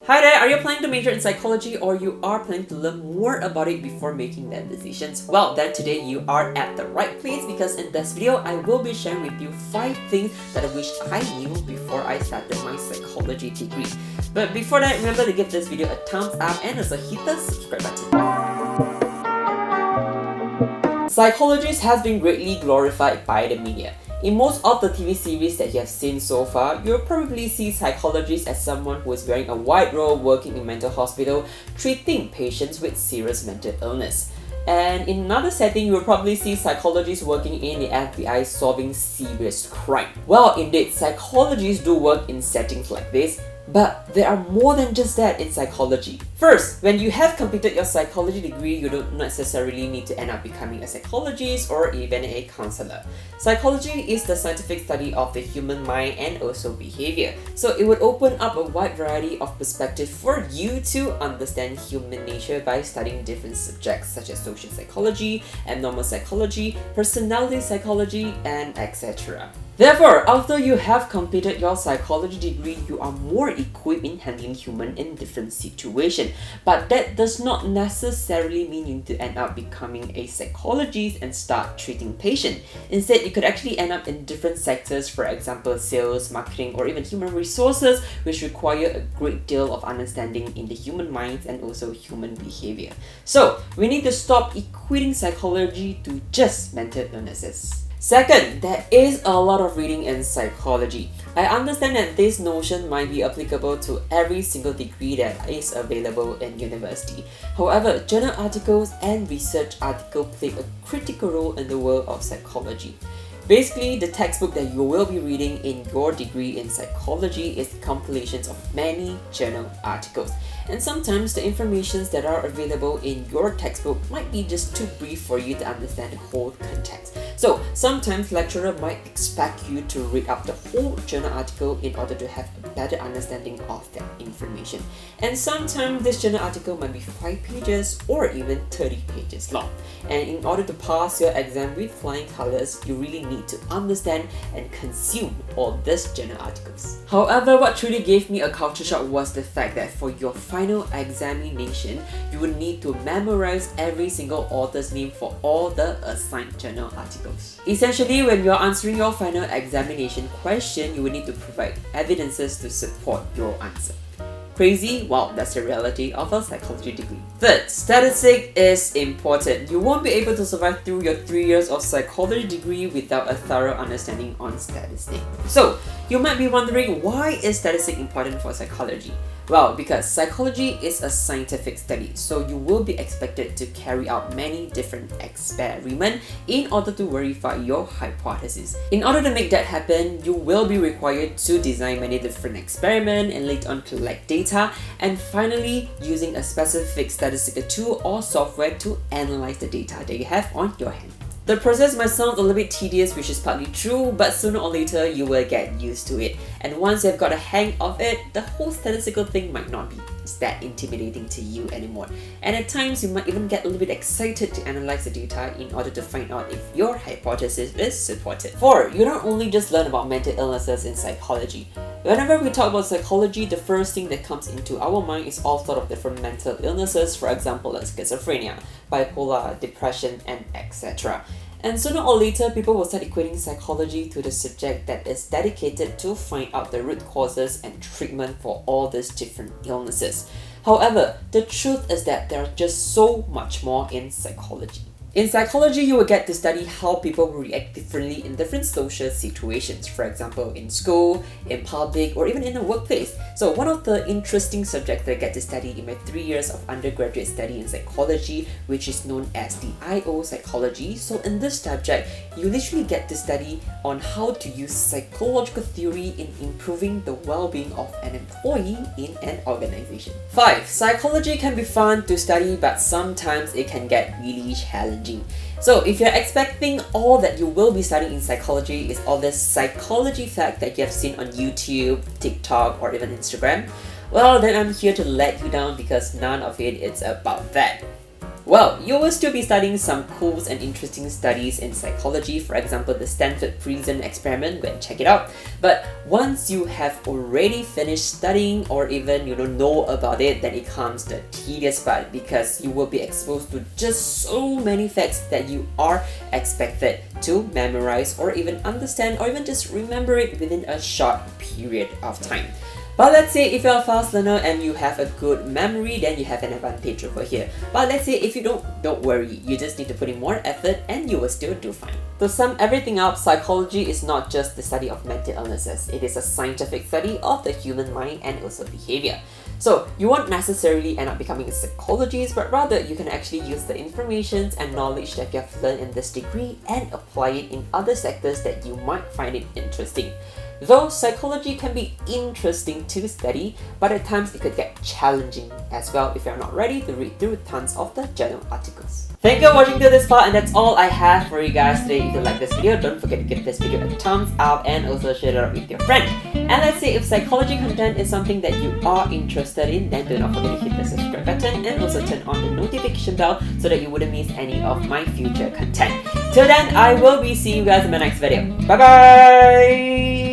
Hi there, are you planning to major in psychology or you are planning to learn more about it before making their decisions? Well, then today you are at the right place because in this video, I will be sharing with you 5 things that I wish I knew before I started my psychology degree. But before that, remember to give this video a thumbs up and also hit the subscribe button. Psychology has been greatly glorified by the media. In most of the TV series that you have seen so far, you'll probably see psychologists as someone who is wearing a white robe working in a mental hospital, treating patients with serious mental illness. And in another setting, you will probably see psychologists working in the FBI solving serious crime. Well, indeed, psychologists do work in settings like this, but there are more than just that in psychology. First, when you have completed your psychology degree, you don't necessarily need to end up becoming a psychologist or even a counselor. Psychology is the scientific study of the human mind and also behavior. So it would open up a wide variety of perspectives for you to understand human nature by studying different subjects such as social psychology, abnormal psychology, personality psychology, and etc. Therefore, after you have completed your psychology degree, you are more equipped in handling humans in different situations. But that does not necessarily mean you need to end up becoming a psychologist and start treating patients. Instead, you could actually end up in different sectors, for example, sales, marketing, or even human resources, which require a great deal of understanding in the human minds and also human behavior. So, we need to stop equating psychology to just mental illnesses. Second, there is a lot of reading in psychology. I understand that this notion might be applicable to every single degree that is available in university. However, journal articles and research articles play a critical role in the world of psychology. Basically, the textbook that you will be reading in your degree in psychology is compilations of many journal articles. And sometimes the information that are available in your textbook might be just too brief for you to understand the whole context. So sometimes lecturer might expect you to read up the whole journal article in order to have a better understanding of that information. And sometimes this journal article might be 5 pages or even 30 pages long. And in order to pass your exam with flying colors, you really need to understand and consume all these journal articles. However, what truly gave me a culture shock was the fact that for your final examination, you will need to memorize every single author's name for all the assigned journal articles. Essentially, when you're answering your final examination question, you will need to provide evidences to support your answer. Crazy? Well, that's the reality of a psychology degree. Third, statistics is important. You won't be able to survive through your 3 years of psychology degree without a thorough understanding on statistics. So, you might be wondering, why is statistics important for psychology? Well, because psychology is a scientific study, so you will be expected to carry out many different experiments in order to verify your hypothesis. In order to make that happen, you will be required to design many different experiments and later on collect data, and finally using a specific statistical tool or software to analyze the data that you have on your hand. The process might sound a little bit tedious, which is partly true, but sooner or later you will get used to it. And once you've got a hang of it, the whole statistical thing might not be that intimidating to you anymore. And at times you might even get a little bit excited to analyze the data in order to find out if your hypothesis is supported. 4. You don't only just learn about mental illnesses in psychology. Whenever we talk about psychology, the first thing that comes into our mind is all sort of different mental illnesses, for example, like schizophrenia, bipolar, depression, and etc. And sooner or later, people will start equating psychology to the subject that is dedicated to find out the root causes and treatment for all these different illnesses. However, the truth is that there are just so much more in psychology. In psychology, you will get to study how people react differently in different social situations, for example, in school, in public, or even in the workplace. So one of the interesting subjects that I get to study in my 3 years of undergraduate study in psychology, which is known as the IO psychology. So in this subject, you literally get to study on how to use psychological theory in improving the well-being of an employee in an organization. 5. Psychology can be fun to study, but sometimes it can get really challenging. So if you're expecting all that you will be studying in psychology is all this psychology fact that you have seen on YouTube, TikTok, or even Instagram, well then I'm here to let you down because none of it is about that. Well, you will still be studying some cool and interesting studies in psychology, for example the Stanford Prison Experiment, go and check it out. But once you have already finished studying or even know about it, then it comes the tedious part, because you will be exposed to just so many facts that you are expected to memorize or even understand or even just remember it within a short period of time. But let's say if you're a fast learner and you have a good memory, then you have an advantage over here. But let's say if you don't worry, you just need to put in more effort and you will still do fine. To sum everything up, psychology is not just the study of mental illnesses, it is a scientific study of the human mind and also behavior. So you won't necessarily end up becoming a psychologist, but rather you can actually use the information and knowledge that you have learned in this degree and apply it in other sectors that you might find it interesting. Though psychology can be interesting to study, but at times it could get challenging as well if you're not ready to read through tons of the journal articles. Thank you for watching till this far, and that's all I have for you guys today. If you like this video, don't forget to give this video a thumbs up and also share it out with your friend. And let's say if psychology content is something that you are interested in, then do not forget to hit the subscribe button and also turn on the notification bell so that you wouldn't miss any of my future content. Till then, I will be seeing you guys in my next video. Bye bye!